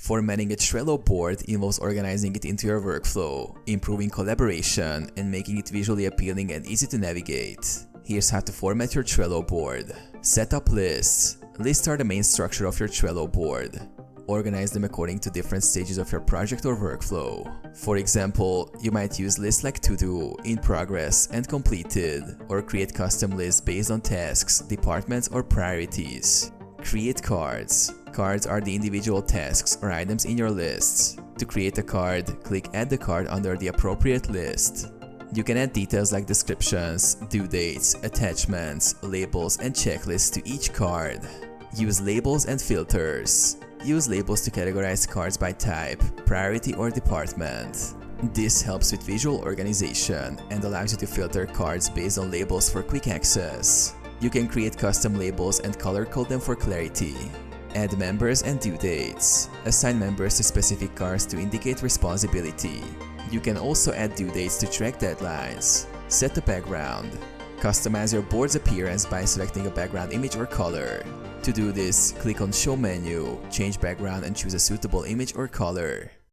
Formatting a Trello board involves organizing it into your workflow, improving collaboration, and making it visually appealing and easy to navigate. Here's how to format your Trello board. Set up lists. Lists are the main structure of your Trello board. Organize them according to different stages of your project or workflow. For example, you might use lists like to do, in progress, and completed, or create custom lists based on tasks, departments, or priorities. Create cards. Cards are the individual tasks or items in your lists. To create a card, click Add the card under the appropriate list. You can add details like descriptions, due dates, attachments, labels, and checklists to each card. Use labels and filters. Use labels to categorize cards by type, priority, or department. This helps with visual organization and allows you to filter cards based on labels for quick access. You can create custom labels and color code them for clarity. Add members and due dates. Assign members to specific cards to indicate responsibility. You can also add due dates to track deadlines. Set the background. Customize your board's appearance by selecting a background image or color. To do this, click on Show menu, change background, and choose a suitable image or color.